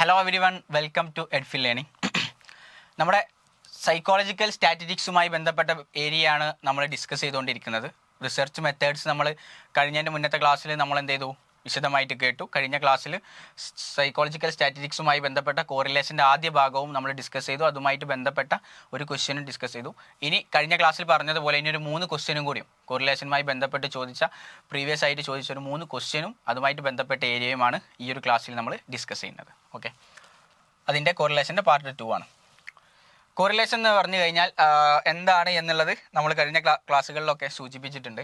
Hello everyone, welcome to Edfil learning. നമ്മുടെ psychological സ്റ്റാറ്റിസ്റ്റിക്സുമായി ബന്ധപ്പെട്ട ഏരിയയാണ് നമ്മൾ ഡിസ്കസ് ചെയ്തുകൊണ്ടിരിക്കുന്നത്. റിസർച്ച് മെത്തേഡ്സ് നമ്മൾ കഴിഞ്ഞതിൻ്റെ മുന്നത്തെ ക്ലാസ്സിൽ നമ്മൾ എന്ത് ചെയ്തു, വിശദമായിട്ട് കേട്ടു. കഴിഞ്ഞ ക്ലാസ്സിൽ സൈക്കോളജിക്കൽ സ്റ്റാറ്റിസ്റ്റിക്സുമായി ബന്ധപ്പെട്ട കോറിലേഷൻ്റെ ആദ്യ ഭാഗവും നമ്മൾ ഡിസ്കസ് ചെയ്തു. അതുമായിട്ട് ബന്ധപ്പെട്ട ഒരു ക്വസ്റ്റ്യനും ഡിസ്കസ് ചെയ്തു. ഇനി കഴിഞ്ഞ ക്ലാസ്സിൽ പറഞ്ഞതുപോലെ ഇനി ഒരു 3 ക്വസ്റ്റ്യനും കൂടിയും കോറിലേഷനുമായി ബന്ധപ്പെട്ട് പ്രീവിയസ് ആയിട്ട് ചോദിച്ച ഒരു 3 ക്വസ്റ്റ്യനും അതുമായിട്ട് ബന്ധപ്പെട്ട ഏരിയയുമാണ് ഈ ഒരു ക്ലാസ്സിൽ നമ്മൾ ഡിസ്കസ് ചെയ്യുന്നത്. ഓക്കെ, അതിൻ്റെ കോറിലേഷൻ്റെ പാർട്ട് 2 ആണ്. കോറിലേഷൻ എന്ന് പറഞ്ഞു കഴിഞ്ഞാൽ എന്താണ് എന്നുള്ളത് നമ്മൾ കഴിഞ്ഞ ക്ലാസ്സുകളിലൊക്കെ സൂചിപ്പിച്ചിട്ടുണ്ട്.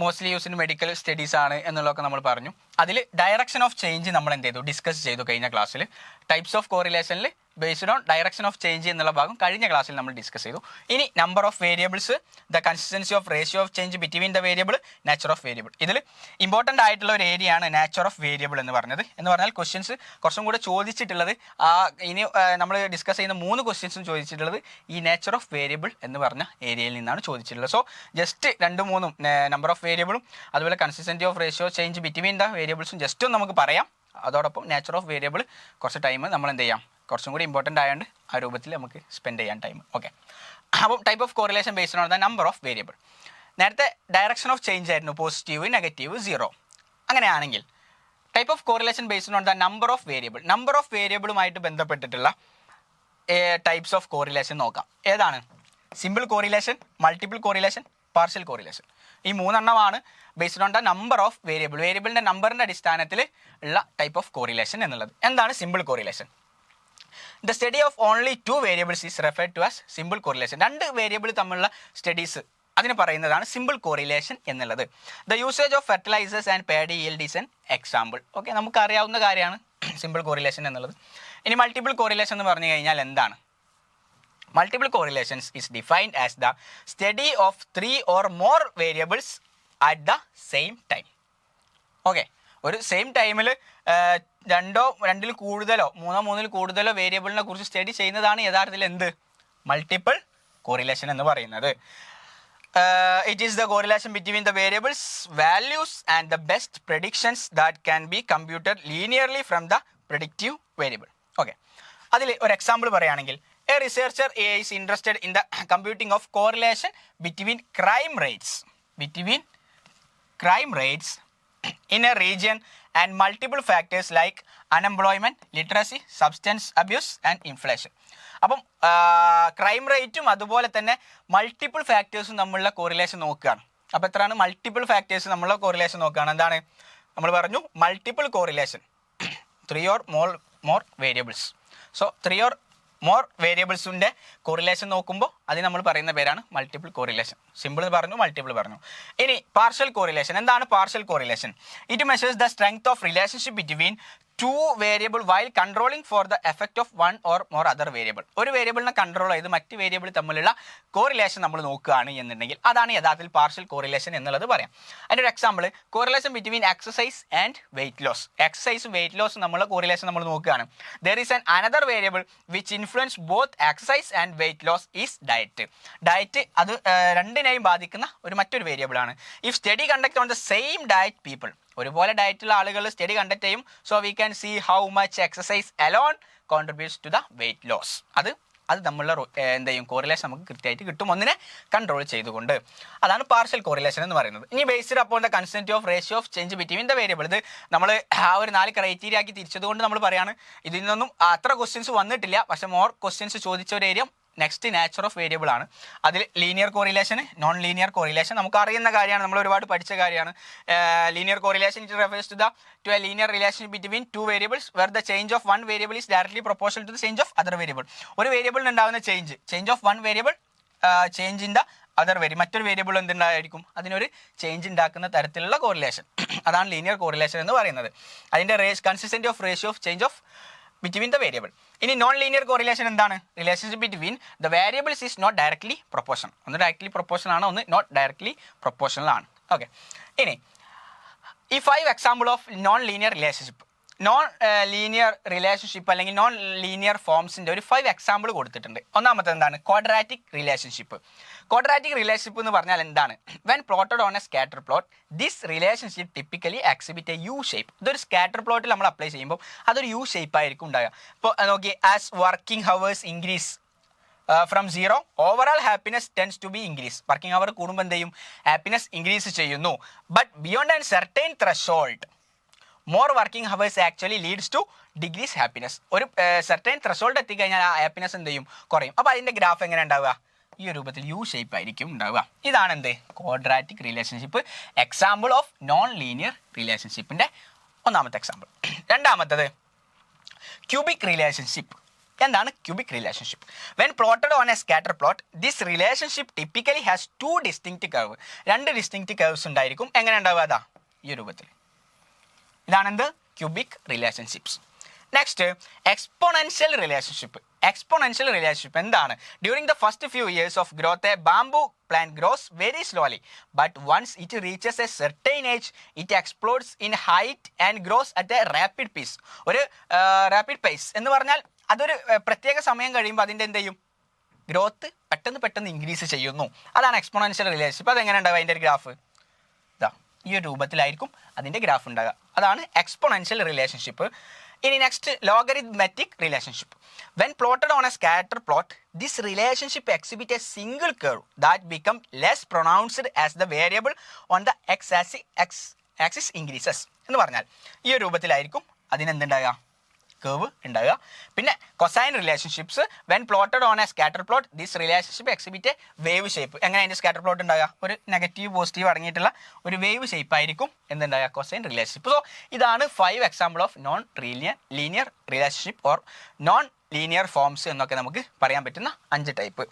Mostly use in medical studies ആണ് എന്നുള്ളതൊക്കെ നമ്മൾ പറഞ്ഞു. അതിൽ ഡയറക്ഷൻ ഓഫ് ചേഞ്ച് നമ്മൾ എന്ത് ചെയ്തു, ഡിസ്കസ് ചെയ്തു കഴിഞ്ഞ ക്ലാസ്സിൽ. ടൈപ്സ് ഓഫ് കോറിലേഷനിൽ based on direction of change എന്നുള്ള ഭാഗം കഴിഞ്ഞ ക്ലാസ്സിൽ നമ്മൾ ഡിസ്കസ് ചെയ്തു. ഇനി number of variables, the consistency of ratio of change between the variable, nature of variable. ഇതിൽ ഇമ്പോർട്ടൻ്റ് ആയിട്ടുള്ള ഒരു ഏരിയയാണ് നേച്ചർ ഓഫ് വേരിയബിൾ എന്ന് പറഞ്ഞത്. എന്ന് പറഞ്ഞാൽ ക്വസ്റ്റ്യൻസ് കുറച്ചും കൂടെ ചോദിച്ചിട്ടുള്ളത് ഇനി നമ്മൾ ഡിസ്കസ് ചെയ്യുന്ന 3 ക്വസ്റ്റ്യൻസും ചോദിച്ചിട്ടുള്ളത് ഈ നേച്ചർ ഓഫ് വേരിയബിൾ എന്ന് പറഞ്ഞ ഏരിയയിൽ നിന്നാണ് ചോദിച്ചിട്ടുള്ളത്. സോ ജസ്റ്റ് 2-3 നമ്പർ ഓഫ് വേരിയബിളും അതുപോലെ consistency of ratio change between the വേരിയബിൾസും ജസ്റ്റ് ഒന്ന് നമുക്ക് പറയാം. അതോടൊപ്പം നേച്ചർ ഓഫ് വേരിയബിൾ കുറച്ച് ടൈം നമ്മൾ എന്ത് ചെയ്യാം, കുറച്ചും കൂടി ഇമ്പോർട്ടൻ്റ് ആയതുകൊണ്ട് ആ രൂപത്തിൽ നമുക്ക് സ്പെൻഡ് ചെയ്യാൻ ടൈം. ഓക്കെ, അപ്പം type of correlation based on the number of variable. നേരത്തെ ഡയറക്ഷൻ ഓഫ് ചേഞ്ച് ആയിരുന്നു പോസിറ്റീവ്, നെഗറ്റീവ്, 0. അങ്ങനെയാണെങ്കിൽ type of correlation based on the number of variable. Number of വേരിയബിളുമായിട്ട് ബന്ധപ്പെട്ടിട്ടുള്ള ടൈപ്സ് ഓഫ് കോറിലേഷൻ നോക്കാം. ഏതാണ്? Simple correlation, multiple correlation, partial correlation. ഈ 3 എണ്ണമാണ് based on the number of variable. വേരിയബിളിൻ്റെ നമ്പറിൻ്റെ അടിസ്ഥാനത്തിൽ ഉള്ള ടൈപ്പ് ഓഫ് കോറിലേഷൻ എന്നുള്ളത്. എന്താണ് simple correlation? The study of only 2 variables is referred to as simple correlation. 2 variable തമ്മിലുള്ള സ്റ്റഡീസ് അതിന് പറയുന്നതാണ് സിമ്പിൾ കോറിലേഷൻ എന്നുള്ളത്. The usage of fertilisers and paddy yield is an example. Okay, നമുക്കറിയാവുന്ന കാര്യമാണ് simple correlation എന്നുള്ളത്. ഇനി മൾട്ടിപ്പിൾ കോറിലേഷൻ എന്ന് പറഞ്ഞു കഴിഞ്ഞാൽ എന്താണ്? Multiple correlations is defined as the study of 3 or more variables at the same time. Okay, ഒരു same ടൈമിൽ 2-2 കൂടുതലോ 3-3 കൂടുതലോ വേരിയബിളിനെ കുറിച്ച് സ്റ്റഡി ചെയ്യുന്നതാണ് യഥാർത്ഥത്തിൽ എന്ത്? മൾട്ടിപ്പിൾ കോറിലേഷൻ എന്ന് പറയുന്നത്. It is the correlation between the variables values and the best predictions that can be computed linearly from the predictive variable. Okay, അതിൽ ഒരു എക്സാമ്പിൾ പറയുകയാണെങ്കിൽ, a researcher is interested in the computing of correlation between crime rates in a region and multiple factors like unemployment, literacy, substance abuse and inflation. അപ്പം crime റേറ്റും അതുപോലെ തന്നെ multiple ഫാക്ടേഴ്സും തമ്മിലുള്ള correlation നോക്കുകയാണ്. അപ്പോൾ എത്രയാണ് മൾട്ടിപ്പിൾ ഫാക്ടേഴ്സ് തമ്മിലുള്ള കോറിലേഷൻ നോക്കുകയാണ്. എന്താണ് നമ്മൾ പറഞ്ഞു? Multiple correlation, 3 or more variables. So 3 or more വേരിയബിൾസിൻ്റെ കോറിലേഷൻ നോക്കുമ്പോൾ അതിന് നമ്മൾ പറയുന്ന പേരാണ് മൾട്ടിപ്പിൾ കോറിലേഷൻ. സിമ്പിൾ പറഞ്ഞു, മൾട്ടിപ്പിൾ പറഞ്ഞു. ഇനി പാർഷ്യൽ കോറിലേഷൻ. എന്താണ് partial correlation? It measures the strength of relationship between 2 variable while controlling for the effect of 1 or more other variable. ഒരു വേരിയബിളിനെ കൺട്രോൾ ചെയ്ത് മറ്റ് വേരിയബിൾ തമ്മിലുള്ള കോറിലേഷൻ നമ്മൾ നോക്കുകയാണ് എന്നുണ്ടെങ്കിൽ അതാണ് യഥാർത്ഥത്തിൽ പാർഷ്യൽ കോറിലേഷൻ എന്നുള്ളത് പറയാം. അതിൻ്റെ ഒരു example, correlation between exercise and weight loss. എക്സസൈസും വെയിറ്റ് ലോസും നമ്മളുള്ള കോറിലേഷൻ നമ്മൾ നോക്കുകയാണ്. There is an another variable which influence both exercise and weight loss is diet. Diet അത് രണ്ടിനെയും ബാധിക്കുന്ന മറ്റൊരു വേരിയബിൾ ആണ്. If study conduct on the same diet people, ഒരുപോലെ ഡയറ്റുള്ള ആളുകൾ സ്റ്റഡി കണ്ടക്ട് ചെയ്യും. So we can see how much exercise alone contributes to the weight loss. അത് നമ്മളുടെ എന്ത് ചെയ്യും, കോറിലേഷൻ നമുക്ക് കൃത്യമായിട്ട് കിട്ടും, ഒന്നിനെ കൺട്രോൾ ചെയ്തുകൊണ്ട്. അതാണ് പാർഷ്യൽ കോറിലേഷൻ എന്ന് പറയുന്നത്. ഇനി ബേസ്ഡ് അപ്പോൾ the consistency of ratio of change between the variable. ഇത് നമ്മൾ ഒരു 4 ക്രൈറ്റീരിയ ആക്കി തിരിച്ചതുകൊണ്ട് നമ്മൾ പറയാണ്. ഇതിൽ നിന്നൊന്നും അത്ര ക്വസ്റ്റ്യൻസ് വന്നിട്ടില്ല, പക്ഷേ മോർ ക്വസ്റ്റ്യൻസ് ചോദിച്ച ഒരു area next nature of variable ആണ്. അതിൽ linear correlation, non linear correlation നമുക്ക് അറിയുന്ന കാര്യമാണ്, നമ്മൾ ഒരുപാട് പഠിച്ച കാര്യമാണ്. Linear correlation it refers to a linear relation between 2 variables where the change of 1 variable is directly proportional to the change of other variable. ഒരു വേരിയബിളിന് ഉണ്ടാകുന്ന change of 1 variable change in the other variable, മറ്റൊരു variable എന്തുണ്ടായിരിക്കും, അതിനൊരു change ഉണ്ടാക്കുന്ന തരത്തിലുള്ള correlation. അതാണ് linear correlation എന്ന് പറയുന്നത്. അതിൻ്റെ consistency of ratio of change of between the variable. ഇനി നോൺ ലീനിയർ കോറിലേഷൻ എന്താണ്? Relationship between the variables is not directly proportional. ഒന്ന് ഡയറക്ട്ലി പ്രൊപ്പോർഷണൽ ആണ്, ഒന്ന് നോട്ട് ഡയറക്ട്ലി പ്രൊപ്പോർഷണൽ ആണ്. ഓക്കെ, ഇനി ഈ 5 example of non linear relationship. Non linear relationship അല്ലെങ്കിൽ non linear ഫോംസിൻ്റെ ഒരു 5 എക്സാമ്പിൾ കൊടുത്തിട്ടുണ്ട്. ഒന്നാമത്തെ എന്താണ്? Quadratic relationship. ക്വാഡ്രാറ്റിക് റിലേഷൻഷിപ്പ് എന്ന് പറഞ്ഞാൽ എന്താണ്? When plotted on a scatter plot this relationship typically exhibit a U shape. ഇതൊരു സ്കാറ്റർ പ്ലോട്ടിൽ നമ്മൾ അപ്ലൈ ചെയ്യുമ്പോൾ അതൊരു യു ഷേപ്പ് ആയിരിക്കും ഉണ്ടാകുക. ഇപ്പോൾ നോക്കി, as working hours increase from 0 overall happiness tends to be increase. Working hour കൂടുമ്പോൾ എന്ത് ചെയ്യും? ഹാപ്പിനെസ് ഇൻക്രീസ് ചെയ്യുന്നു. But beyond and certain threshold more working hours actually leads to decrease happiness. ഒരു സെർട്ടൈൻ ത്രഷോൾഡ് എത്തിക്കഴിഞ്ഞാൽ ആ ഹാപ്പിനെസ് എന്ത് ചെയ്യും? കുറയും. അപ്പോൾ അതിൻ്റെ ഗ്രാഫ് എങ്ങനെ ഉണ്ടാവുക? ഈ ഒരു രൂപത്തിൽ യു ഷേപ്പ് ആയിരിക്കും ഉണ്ടാവുക. ഇതാണ് എന്ത്? Quadratic relationship. Example of non linear റിലേഷൻഷിപ്പിൻ്റെ ഒന്നാമത്തെ എക്സാമ്പിൾ. രണ്ടാമത്തത് ക്യൂബിക് റിലേഷൻഷിപ്പ്. എന്താണ് cubic relationship? When plotted on a scatter plot this relationship typically has 2 distinct curve. 2 distinct curves ഉണ്ടായിരിക്കും. എങ്ങനെ ഉണ്ടാവുക? അതാ ഈ രൂപത്തിൽ. ഇതാണെന്ത്? Cubic relationships. Next exponential relationship. Exponential relationship എന്താണ്? During the first few years of growth a bamboo plant grows very slowly but once it reaches a certain age it explodes in height and grows at a rapid pace. ഒരു rapid pace എന്ന് പറഞ്ഞാൽ അതൊരു പ്രത്യേക സമയം കഴിയുമ്പോൾ അതിൻ്റെ എന്ത് ചെയ്യും? ഗ്രോത്ത് പെട്ടെന്ന് ഇൻക്രീസ് ചെയ്യുന്നു. അതാണ് എക്സ്പോണൻഷ്യൽ റിലേഷൻഷിപ്പ്. അതെങ്ങനെ ഉണ്ടാവുക? അതിൻ്റെ ഒരു ഗ്രാഫ് ഇതാ ഈ ഒരു രൂപത്തിലായിരിക്കും അതിൻ്റെ ഗ്രാഫ് ഉണ്ടാകുക. അതാണ് എക്സ്പോണൻഷ്യൽ റിലേഷൻഷിപ്പ്. ഇനി next logarithmic relationship. When plotted on a scatter plot this relationship exhibit a single curve that become less pronounced as the variable on the X axis increases. എന്ന് പറഞ്ഞാൽ ഈ ഒരു രൂപത്തിലായിരിക്കും അതിനെന്തുണ്ടാകുക? കർവ് ഉണ്ടാകുക. പിന്നെ cosine relationships. When plotted on a scatter plot this relationship exhibit wave shape. എങ്ങനെ അതിൻ്റെ സ്കാറ്റർ പ്ലോട്ട് ഉണ്ടാകുക? ഒരു നെഗറ്റീവ് പോസിറ്റീവ് അടങ്ങിയിട്ടുള്ള ഒരു വേവ് ഷേപ്പ് ആയിരിക്കും എന്തുണ്ടാകുക? Cosine relationship. സോ ഇതാണ് 5 example of non linear relationship or non linear forms എന്നൊക്കെ നമുക്ക് പറയാൻ പറ്റുന്ന 5 ടൈപ്പ്.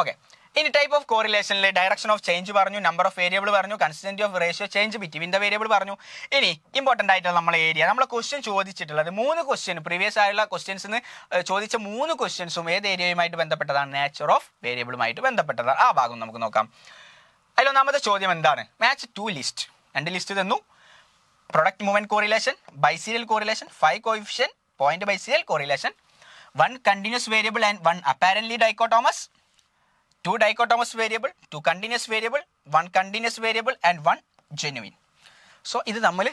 ഓക്കെ, ഇനി ടൈപ്പ് ഓഫ് കോറിലേഷനിൽ ഡയറക്ഷൻ ഓഫ് ചേഞ്ച് പറഞ്ഞു, നമ്പർ ഓഫ് വേരിയബിൾ പറഞ്ഞു, consistency of ratio change between the variable പറഞ്ഞു. ഇനി ഇമ്പോർട്ടൻ്റ് ആയിട്ടുള്ള നമ്മളെ ഏരിയ, നമ്മളെ ക്വസ്റ്റ്യൻ ചോദിച്ചിട്ടുള്ളത് 3 ക്വസ്റ്റ്യൻ പ്രീവിയസ് ആയുള്ള ക്വസ്റ്റ്യൻസിന് ചോദിച്ച 3 ക്വസ്റ്റ്യൻസും ഏത് ഏരിയയുമായിട്ട് ബന്ധപ്പെട്ടതാണ്? നേച്ചർ ഓഫ് വേരിയബിളുമായിട്ട് ബന്ധപ്പെട്ടതാണ്. ആ ഭാഗം നമുക്ക് നോക്കാം. അതിലൊന്നാമത്തെ ചോദ്യം എന്താണ്? Match 2 list. 2 ലിസ്റ്റ് തന്നു. Product movement correlation, biserial correlation, 5 coefficient, point biserial correlation, 1 continuous variable and 1 apparently dichotomous, 2 dichotomous variable, 2 continuous variable, 1 continuous variable and 1 genuine. So ഇത് നമ്മൾ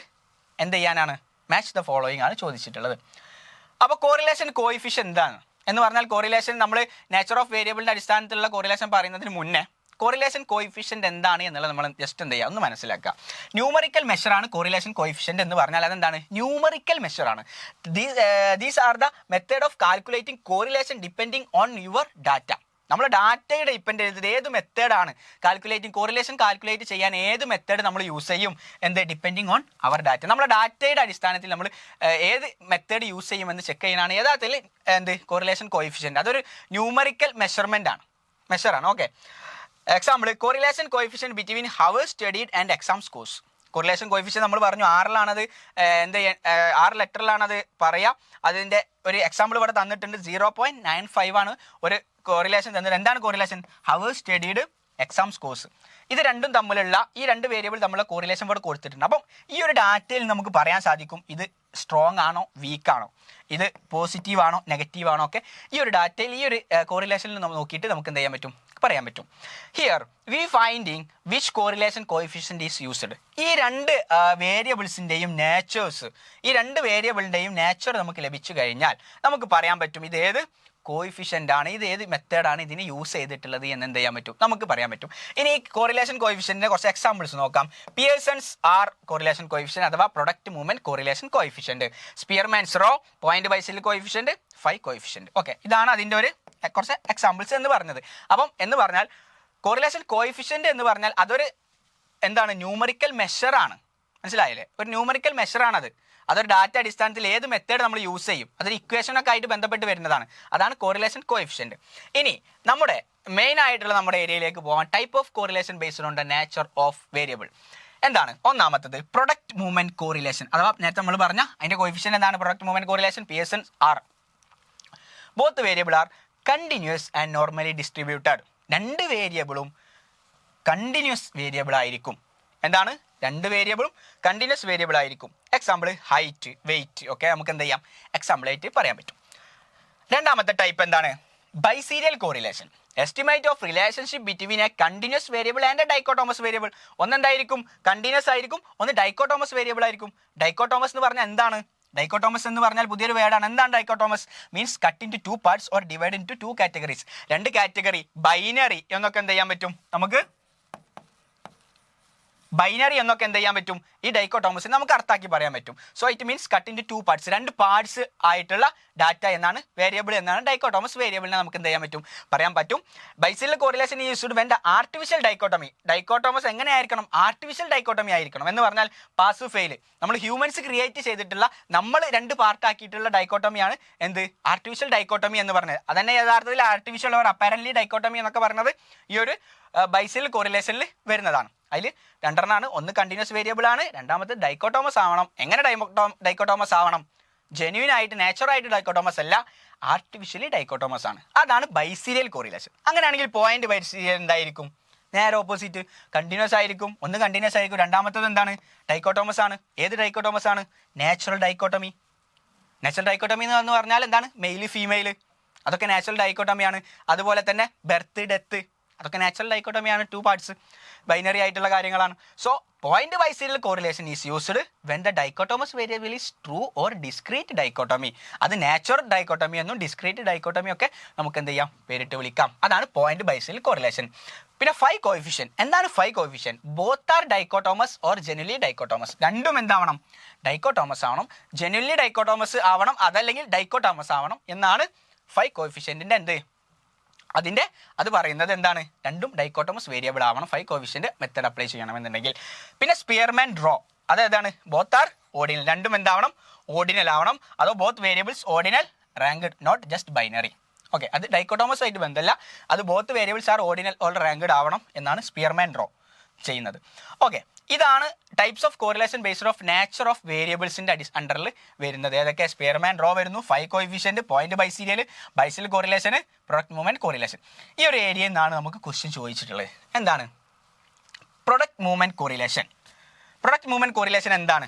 എന്ത് ചെയ്യാനാണ്? മാച്ച് ദ ഫോളോയിങ് ആണ് ചോദിച്ചിട്ടുള്ളത്. അപ്പോൾ കോറിലേഷൻ കോയിഫിഷ്യൻ എന്താണ് എന്ന് പറഞ്ഞാൽ, കോറിലേഷൻ നമ്മൾ നേച്ചർ ഓഫ് വേരിയബിളിൻ്റെ അടിസ്ഥാനത്തിലുള്ള കോറിലേഷൻ പറയുന്നതിന് മുന്നേ കോറിലേഷൻ കോയിഫിഷ്യൻ്റ് എന്താണ് എന്നുള്ളത് നമ്മൾ ജസ്റ്റ് എന്ത് ചെയ്യുക? ഒന്ന് മനസ്സിലാക്കുക. ന്യൂമറിക്കൽ മെഷറാണ് കോറിലേഷൻ കോയിഫിഷ്യൻ്റ് എന്ന് പറഞ്ഞാൽ. അതെന്താണ്? ന്യൂമറിക്കൽ മെഷറാണ്. These are the method of calculating correlation depending on your data. നമ്മൾ ഡാറ്റയുടെ ഡിപ്പെൻഡ് ചെയ്തത് ഏത് മെത്തേഡാണ് കാൽക്കുലേറ്റിംഗ് കോറിലേഷൻ കാൽക്കുലേറ്റ് ചെയ്യാൻ ഏത് മെത്തേഡ് നമ്മൾ യൂസ് ചെയ്യും? എന്ത്? Depending on our data. നമ്മുടെ ഡാറ്റയുടെ അടിസ്ഥാനത്തിൽ നമ്മൾ ഏത് മെത്തേഡ് യൂസ് ചെയ്യുമെന്ന് ചെക്ക് ചെയ്യാനാണ് യഥാർത്ഥത്തിൽ എന്ത്? Correlation coefficient. അതൊരു ന്യൂമറിക്കൽ മെഷറാണ്. Okay, example correlation coefficient between hours studied and exam scores. Correlation coefficient നമ്മൾ പറഞ്ഞു 6 എന്ത് 6 ലെറ്ററിലാണത് പറയാം. അതിൻ്റെ ഒരു എക്സാമ്പിൾ ഇവിടെ തന്നിട്ടുണ്ട്. 0.95 ആണ് ഒരു കോറിലേഷൻ തന്നിട്ട്. എന്താണ് correlation? Hours studied, exam scores. ഇത് രണ്ടും തമ്മിലുള്ള ഈ 2 വേരിയബിൾ തമ്മിലുള്ള കോറിലേഷൻ ഇവിടെ കൊടുത്തിട്ടുണ്ട്. അപ്പം ഈ ഒരു ഡാറ്റയിൽ നമുക്ക് പറയാൻ സാധിക്കും ഇത് സ്ട്രോങ് ആണോ വീക്ക് ആണോ, ഇത് പോസിറ്റീവ് ആണോ നെഗറ്റീവ് ആണോ ഒക്കെ ഈ ഒരു ഡാറ്റയിൽ ഈ ഒരു കോറിലേഷനിൽ നമ്മൾ നോക്കിയിട്ട് നമുക്ക് എന്ത് ചെയ്യാൻ പറ്റും? പറയാൻ പറ്റും. Here we finding which correlation coefficient is used. ഈ 2 വേരിയബിൾസിൻ്റെയും നേച്ചേഴ്സ്, ഈ 2 വേരിയബിളിൻ്റെയും നേച്ചർ നമുക്ക് ലഭിച്ചു കഴിഞ്ഞാൽ നമുക്ക് പറയാൻ പറ്റും ഇത് ഏത് കോയിഫിഷ്യൻ്റ് ആണ്, ഇത് ഏത് മെത്തേഡാണ് ഇതിന് യൂസ് ചെയ്തിട്ടുള്ളത് എന്ന് എന്ത് ചെയ്യാൻ പറ്റും? നമുക്ക് പറയാൻ പറ്റും. ഇനി ഈ കോറിലേഷൻ കോയിഫിഷ്യൻ്റിൻ്റെ കുറച്ച് എക്സാമ്പിൾസ് നോക്കാം. പിയേഴ്സൺസ് ആർ കോറിലേഷൻ കോയിഫിഷ്യൻ്റ് അഥവാ product movement correlation coefficient, Spearman's rho, point biserial coefficient, 5 coefficient. Okay, ഇതാണ് അതിൻ്റെ ഒരു കുറച്ച് എക്സാമ്പിൾസ് എന്ന് പറഞ്ഞത്. അപ്പം എന്ന് പറഞ്ഞാൽ കോറിലേഷൻ കോയിഫിഷ്യൻ്റ് എന്ന് പറഞ്ഞാൽ അതൊരു എന്താണ്? ന്യൂമറിക്കൽ മെഷറാണ്. മനസ്സിലായില്ലേ? ഒരു ന്യൂമറിക്കൽ മെഷറാണത്. അതൊരു ഡാറ്റ അടിസ്ഥാനത്തിൽ ഏത് മെത്തേഡ് നമ്മൾ യൂസ് ചെയ്യും, അതൊരു ഇക്വേഷനൊക്കെ ആയിട്ട് ബന്ധപ്പെട്ട് വരുന്നതാണ്. അതാണ് കോറിലേഷൻ കോയിഫിഷ്യൻ്റ്. ഇനി നമ്മുടെ മെയിൻ ആയിട്ടുള്ള നമ്മുടെ ഏരിയയിലേക്ക് പോകാൻ type of correlation based on the nature of variable. എന്താണ്? ഒന്നാമത്തത് പ്രൊഡക്റ്റ് മൂവ്മെന്റ് കോറിലേഷൻ അഥവാ നേരത്തെ നമ്മൾ പറഞ്ഞ അതിൻ്റെ കോയിഫിഷ്യൻ്റ് എന്താണ്? Product movement correlation Pearson's r. Both variable are continuous and normally distributed. 2 വേരിയബിളും കണ്ടിന്യൂസ് വേരിയബിൾ ആയിരിക്കും. എന്താണ്? രണ്ട് വേരിയബിളും കണ്ടിന്യൂസ് വേരിയബിൾ ആയിരിക്കും. എക്സാമ്പിൾ ഹൈറ്റ്, വെയിറ്റ് ഒക്കെ നമുക്ക് എന്ത് ചെയ്യാം, എക്സാമ്പിൾ ആയിട്ട് പറയാൻ പറ്റും. രണ്ടാമത്തെ ടൈപ്പ് എന്താണ്? Biserial correlation. Estimate of relationship between a continuous variable and a dichotomous variable. ഒന്നെന്തായിരിക്കും, കണ്ടിന്യൂസ് ആയിരിക്കും, ഒന്ന് ഡൈക്കോട്ടോമസ് വേരിയബിൾ ആയിരിക്കും. ഡൈക്കോട്ടോമസ് എന്ന് പറഞ്ഞാൽ എന്താണ്? ഡൈക്കോട്ടോമസ് എന്ന് പറഞ്ഞാൽ പുതിയൊരു വേർഡാണ്. എന്താണ് dichotomous? Means cut into 2 parts or divide into 2 categories. രണ്ട് കാറ്റഗറി, ബൈനറി എന്നൊക്കെ എന്ത് ചെയ്യാൻ പറ്റും നമുക്ക്? ബൈനറി എന്നൊക്കെ എന്ത് ചെയ്യാൻ പറ്റും? ഈ ഡൈക്കോട്ടോമസിന് നമുക്ക് അർത്ഥാക്കി പറയാൻ പറ്റും. So it means cut into 2 parts, രണ്ട് പാർട്സ് ആയിട്ടുള്ള ഡാറ്റ എന്നാണ്, വേരിയബിൾ എന്നാണ് ഡൈക്കോട്ടോമസ് വേരിയബിളിനെ നമുക്ക് എന്ത് ചെയ്യാൻ പറ്റും, പറയാൻ പറ്റും. Biserial correlation used when the artificial dichotomy. Dichotomous എങ്ങനെ ആയിരിക്കണം? ആർട്ടിഫിഷ്യൽ ഡൈക്കോട്ടമി ആയിരിക്കണം. എന്ന് പറഞ്ഞാൽ പാസ് ഫെയിൽ, നമ്മൾ ഹ്യൂമൻസ് ക്രിയേറ്റ് ചെയ്തിട്ടുള്ള, നമ്മൾ രണ്ട് പാർട്ടാക്കിയിട്ടുള്ള ഡൈക്കോട്ടമിയാണ് എന്ത്? ആർട്ടിഫിഷ്യൽ ഡൈക്കോട്ടമി എന്ന് പറഞ്ഞത്. അതന്നെ യഥാർത്ഥത്തിൽ ആർട്ടിഫിഷ്യൽ ഓർ അപ്പാരന്റ്ലി ഡൈക്കോട്ടമി എന്നൊക്കെ പറയുന്നത് ഈ ഒരു ബൈസീരിയൽ കോറിലേഷനിൽ വരുന്നതാണ്. അതിൽ രണ്ടെണ്ണമാണ്. ഒന്ന് കണ്ടിന്യൂസ് വേരിയബിൾ ആണ്, രണ്ടാമത് ഡൈക്കോട്ടോമസ് ആവണം. എങ്ങനെ ഡൈക്കോട്ടോമസ് ആവണം? ജെന്യൂൻ ആയിട്ട്, നാച്ചുറായിട്ട് ഡൈക്കോട്ടോമസ് അല്ല, ആർട്ടിഫിഷ്യലി ഡൈക്കോട്ടോമസ് ആണ്. അതാണ് ബൈസീരിയൽ കോറിലേഷൻ. അങ്ങനെയാണെങ്കിൽ പോയിന്റ് ബൈസീരിയൽ എന്തായിരിക്കും? നേരെ ഓപ്പോസിറ്റ്, കണ്ടിന്യൂസ് ആയിരിക്കും. ഒന്ന് കണ്ടിന്യൂസ് ആയിരിക്കും, രണ്ടാമത്തത് എന്താണ്? ഡൈക്കോട്ടോമസ് ആണ്. ഏത് ഡൈക്കോട്ടോമസ് ആണ്? Natural dichotomy. നാച്ചുറൽ ഡൈക്കോട്ടമി എന്ന് പറഞ്ഞാൽ എന്താണ്? മെയിൽ ഫീമെയിൽ, അതൊക്കെ നാച്ചുറൽ ഡൈക്കോട്ടമിയാണ്. അതുപോലെ തന്നെ ബർത്ത്, ഡെത്ത്, അതൊക്കെ നാച്ചുറൽ ഡൈക്കോട്ടമിയാണ്. 2 പാർട്സ്, ബൈനറി ആയിട്ടുള്ള കാര്യങ്ങളാണ്. So point biserial correlation is used when the dichotomous variable is true or discrete dichotomy. അത് നാച്ചുറൽ ഡൈക്കോട്ടമി എന്നും ഡിസ്ക്രീറ്റ് ഡൈക്കോട്ടമി ഒക്കെ നമുക്ക് എന്ത് ചെയ്യാം, പേരിട്ട് വിളിക്കാം. അതാണ് പോയിന്റ് ബൈസീരിയൽ കോറിലേഷൻ. പിന്നെ ഫൈ കോഎഫിഷ്യന്റ്. എന്താണ് phi coefficient? Both are dichotomous or genuinely dichotomous. രണ്ടും എന്താവണം? ഡൈക്കോട്ടോമസ് ആവണം. ജെനുവൻലി ഡൈക്കോട്ടോമസ് ആവണം, അതല്ലെങ്കിൽ ഡൈക്കോട്ടോമസ് ആവണം എന്നാണ് ഫൈ കോഎഫിഷ്യന്റിന്റെ എന്ത്? അതിൻ്റെ അത് പറയുന്നത് എന്താണ്? രണ്ടും ഡൈക്കോട്ടോമസ് വേരിയബിൾ ആവണം ഫൈ കോഎഫിഷ്യന്റ് മെത്തേഡ് അപ്ലൈ ചെയ്യണമെന്നുണ്ടെങ്കിൽ. പിന്നെ സ്പിയർമാൻ ഡ്രോ, അതേതാണ്? Both are ordinal. രണ്ടും എന്താവണം? ഓർഡിനൽ ആവണം. അതോ both variables ordinal ranked, not just binary. Okay, അത് ഡൈക്കോട്ടോമസ് ആയിട്ട് ബന്ധമല്ല, അത് both variables are ordinal or ranked ആവണം എന്നാണ് സ്പിയർമാൻ ഡ്രോ ചെയ്യുന്നത്. ഓക്കെ, ഇതാണ് types of correlation based of nature of വേരിയബിൾസിൻ്റെ അണ്ടറിൽ വരുന്നത്. ഏതൊക്കെ? സ്പിയർമാൻ ഡ്രോ വരുന്നു, phi coefficient, point biserial, biserial correlation, product movement correlation. ഈ ഒരു ഏരിയയിൽ നിന്നാണ് നമുക്ക് ക്വസ്റ്റ്യൻ ചോദിച്ചിട്ടുള്ളത്. എന്താണ് product movement correlation? Product movement correlation എന്താണ്?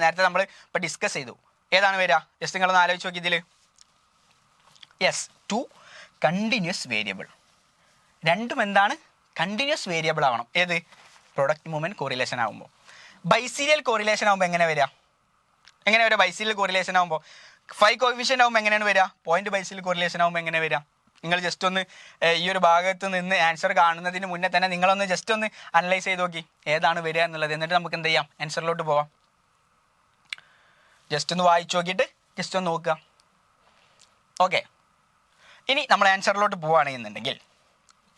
നേരത്തെ നമ്മൾ ഇപ്പോൾ ഡിസ്കസ് ചെയ്തു. ഏതാണ് വരിക? ജസ്റ്റ് നിങ്ങളൊന്ന് ആലോചിച്ച് നോക്കി. ഇതിൽ യെസ്, 2 കണ്ടിന്യൂസ് വേരിയബിൾ. രണ്ടും എന്താണ്? കണ്ടിന്യൂസ് വേരിയബിൾ ആവണം. ഏത്? പ്രൊഡക്റ്റ് മൂവ്മെന്റ് കോറിലേഷൻ ആകുമ്പോൾ. ബൈസീരിയൽ കോറിലേഷൻ ആകുമ്പോൾ എങ്ങനെ വരിക? ബൈസീരിയൽ കോറിലേഷൻ ആകുമ്പോൾ ഫൈ കോഎഫിഷ്യന്റ് ആകുമ്പോൾ എങ്ങനെയാണ് വരിക? പോയിന്റ് ബൈസീരിയൽ കോറിലേഷൻ ആകുമ്പോൾ എങ്ങനെ വരിക? നിങ്ങൾ ജസ്റ്റ് ഒന്ന് ഈ ഒരു ഭാഗത്ത് നിന്ന് ആൻസർ കാണുന്നതിന് മുന്നേ തന്നെ നിങ്ങളൊന്ന് ജസ്റ്റ് ഒന്ന് അനലൈസ് ചെയ്ത് നോക്കി ഏതാണ് വരിക എന്നുള്ളത്. എന്നിട്ട് നമുക്ക് എന്ത് ചെയ്യാം? ആൻസറിലോട്ട് പോവാം. ജസ്റ്റ് ഒന്ന് വായിച്ചു നോക്കിയിട്ട് ജസ്റ്റ് ഒന്ന് നോക്കുക. ഓക്കെ, ഇനി നമ്മൾ ആൻസറിലോട്ട് പോവുകയാണെന്നുണ്ടെങ്കിൽ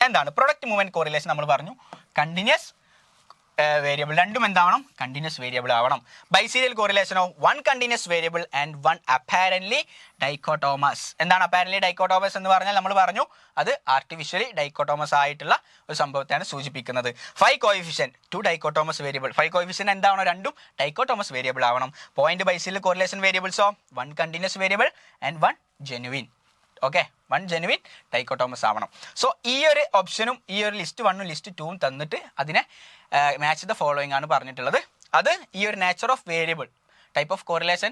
എന്താണ് പ്രൊഡക്റ്റ് മൂവ്മെന്റ് കോറിലേഷൻ? നമ്മൾ പറഞ്ഞു കണ്ടിന്യൂസ് വേരിയബിൾ, രണ്ടും എന്താവണം? കണ്ടിന്യൂസ് വേരിയബിൾ ആവണം. ബൈസീരിയൽ കോറിലേഷനോ 1 കണ്ടിന്യൂസ് വേരിയബിൾ ആൻഡ് 1 അപ്പാരന്റ്ലി ഡൈക്കോട്ടോമസ്. എന്താണ് അപ്പാരന്റ്ലി ഡൈക്കോട്ടോമസ് എന്ന് പറഞ്ഞാൽ? നമ്മൾ പറഞ്ഞു അത് ആർട്ടിഫിഷ്യലി ഡൈക്കോട്ടോമസ് ആയിട്ടുള്ള ഒരു സംഭവത്തെയാണ് സൂചിപ്പിക്കുന്നത്. Phi coefficient 2 dichotomous variable. Phi coefficient എന്താവണം? രണ്ടും ഡൈക്കോട്ടോമസ് വേരിയബിൾ ആവണം. പോയിന്റ് ബൈസീരിയൽ കോറിലേഷൻ വേരിയബിൾസോ 1 continuous variable and 1 genuine. Okay, 1 genuine dichotomous ആവണം. സോ ഈ ഒരു ഓപ്ഷനും ഈ ഒരു ലിസ്റ്റ് 1ഉം ലിസ്റ്റ് 2ഉം തന്നിട്ട് അതിനെ മാച്ച് ദ ഫോളോയിങ് ആണ് പറഞ്ഞിട്ടുള്ളത്. അത് ഈ ഒരു nature of variable, type of correlation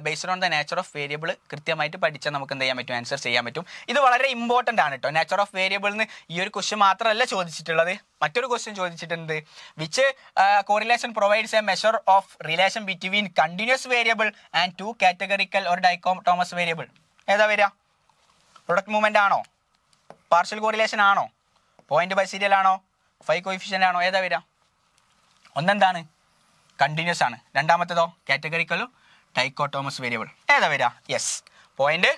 based on the nature of variable കൃത്യമായിട്ട് പഠിച്ചാൽ നമുക്ക് എന്ത് ചെയ്യാൻ പറ്റും? ആൻസർ ചെയ്യാൻ പറ്റും. ഇത് വളരെ ഇമ്പോർട്ടൻ്റ് ആണ് കേട്ടോ. നേച്ചർ ഓഫ് വേരിയബിളിന് ഈ ഒരു ക്വസ്റ്റ്യൻ മാത്രമല്ല ചോദിച്ചിട്ടുള്ളത്, മറ്റൊരു ക്വസ്റ്റ്യൻ ചോദിച്ചിട്ടുണ്ട്. Which correlation provides a measure of relation between continuous variable and 2 categorical or dichotomous variable? ഏതാ വരിക? പ്രൊഡക്റ്റ് മൂവ്മെന്റ് ആണോ? പാർഷ്യൽ കോറിലേഷൻ ആണോ? പോയിന്റ് ബൈസീരിയൽ ആണോ? ഫൈ കോഎഫിഷ്യന്റ് ആണോ? ഏതാ വരിക? ഒന്നെന്താണ്? കണ്ടിന്യൂസ് ആണ്. രണ്ടാമത്തേതോ? കാറ്റഗറിക്കലോ ഡൈക്കോട്ടോമസ് വേരിയബിൾ. ഏതാ വരിക? Yes, point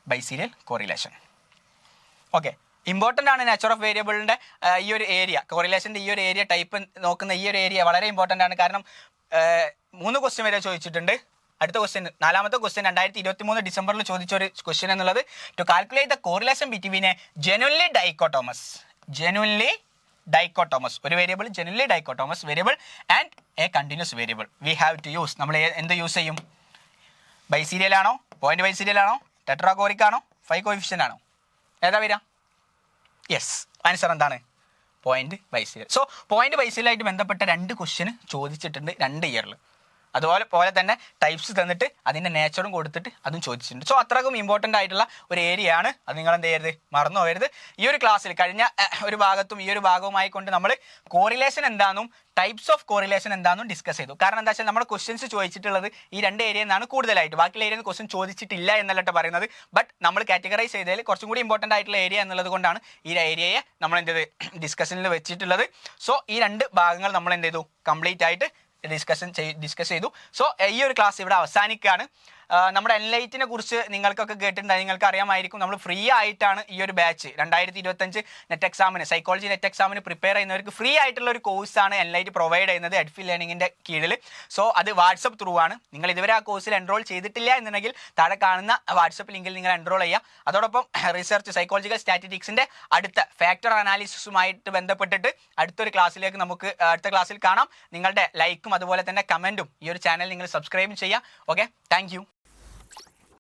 biserial correlation. Okay, important ആണ് നേച്ചർ ഓഫ് വേരിയബിളിൻ്റെ ഈ ഒരു ഏരിയ, കോറിലേഷൻ്റെ ഈ ഒരു ഏരിയ ടൈപ്പ് നോക്കുന്ന ഈ ഒരു ഏരിയ വളരെ ഇമ്പോർട്ടൻ്റ് ആണ്. കാരണം 3 ക്വസ്റ്റ്യൻ വരെ ചോദിച്ചിട്ടുണ്ട്. അടുത്ത ക്വസ്റ്റ്യൻ, 4ാമത്തെ ക്വസ്റ്റ്യൻ 2023 ഡിസംബറിൽ ചോദിച്ച ഒരു ക്വസ്റ്റ്യൻ എന്നുള്ളത് to calculate the correlation between a genuinely dichotomous, ഒരു variable genuinely dichotomous variable and a continuous variable. We have to use, നമ്മൾ എന്ത് യൂസ് ചെയ്യും? ബൈസീരിയൽ ആണോ? പോയിന്റ് ബൈസീരിയൽ ആണോ? ടെട്രാഗോറിക് ആണോ? ഫൈ കോഎഫിഷ്യന്റ് ആണോ? ഏതാ വരിക? യെസ്, ആൻസർ എന്താണ്? പോയിന്റ് ബൈസിൽ. സോ പോയിന്റ് ബൈസിലായിട്ട് ബന്ധപ്പെട്ട 2 ക്വസ്റ്റ്യൻ ചോദിച്ചിട്ടുണ്ട് 2 ഇയറിൽ. അതുപോലെ തന്നെ ടൈപ്സ് തന്നിട്ട് അതിൻ്റെ നേച്ചറും കൊടുത്തിട്ട് അതും ചോദിച്ചിട്ടുണ്ട്. സോ അത്രക്കും ഇമ്പോർട്ടൻ്റ് ആയിട്ടുള്ള ഒരു ഏരിയ ആണ്. അത് നിങ്ങൾ എന്ത് ചെയ്യരുത്, മറന്നു പോകരുത്. ഈ ഒരു ക്ലാസ്സിൽ കഴിഞ്ഞ ഒരു ഭാഗത്തും ഈ ഒരു ഭാഗവുമായി കൊണ്ട് നമ്മൾ കോറിലേഷൻ എന്താണെന്നും ടൈപ്സ് ഓഫ് കോറിലേഷൻ എന്താണെന്നും ഡിസ്കസ് ചെയ്തു. കാരണം എന്താ വെച്ചാൽ നമ്മുടെ ക്വസ്റ്റ്യൻസ് ചോദിച്ചിട്ടുള്ളത് ഈ 2 ഏരിയയിൽ നിന്നാണ് കൂടുതലായിട്ട്. ബാക്കിയുള്ള ഏരിയയിൽ നിന്ന് ക്വസ്റ്റ്യൻ ചോദിച്ചിട്ടില്ല എന്നല്ല പറയുന്നത്. ബട്ട് നമ്മൾ കാറ്റഗറൈസ് ചെയ്തതിൽ കുറച്ചും കൂടി ഇമ്പോർട്ടൻ്റ് ആയിട്ടുള്ള ഏരിയ എന്നുള്ളത് കൊണ്ടാണ് ഈ ഏരിയയെ നമ്മൾ എന്ത് ചെയ്ത് ഡിസ്കഷനിൽ വെച്ചിട്ടുള്ളത്. സോ ഈ 2 ഭാഗങ്ങൾ നമ്മൾ എന്ത് ചെയ്തു, കംപ്ലീറ്റ് ആയിട്ട് ഡിസ്കസ് ചെയ്തു. സോ ഈ ഒരു ക്ലാസ് ഇവിടെ അവസാനിക്കുകയാണ്. നമ്മുടെ എൻലൈറ്റിനെ കുറിച്ച് നിങ്ങൾക്കൊക്കെ കേട്ടിട്ടുണ്ടായി, നിങ്ങൾക്ക് അറിയാമായിരിക്കും. നമ്മൾ ഫ്രീ ആയിട്ടാണ് ഈ ഒരു ബാച്ച് 2025 നെറ്റ് എക്സാമിന്, സൈക്കോളജി നെറ്റ് എക്സാമിന് പ്രിപ്പയർ ചെയ്യുന്നവർക്ക് ഫ്രീ ആയിട്ടുള്ള ഒരു കോഴ്സാണ് എൻലൈറ്റ് പ്രൊവൈഡ് ചെയ്യുന്നത് എഡ്ഫിൽ ലേണിങ്ങിൻ്റെ കീഴിൽ. സോ അത് വാട്സപ്പ് ത്രൂ ആണ്. നിങ്ങൾ ഇതുവരെ ആ കോഴ്സിൽ എൻറോൾ ചെയ്തിട്ടില്ല എന്നുണ്ടെങ്കിൽ താഴെ കാണുന്ന വാട്സപ്പ് ലിങ്കിൽ നിങ്ങൾ എൻറോൾ ചെയ്യുക. അതോടൊപ്പം റിസർച്ച് സൈക്കോളജിക്കൽ സ്റ്റാറ്റിസ്റ്റിക്സിൻ്റെ അടുത്ത ഫാക്ടർ അനാലിസിസുമായിട്ട് ബന്ധപ്പെട്ടിട്ട് അടുത്തൊരു ക്ലാസ്സിലേക്ക് നമുക്ക് അടുത്ത ക്ലാസ്സിൽ കാണാം. നിങ്ങളുടെ ലൈക്കും അതുപോലെ തന്നെ കമൻറ്റും ഈ ഒരു ചാനൽ നിങ്ങൾ സബ്സ്ക്രൈബ് ചെയ്യുക. Okay, thank you.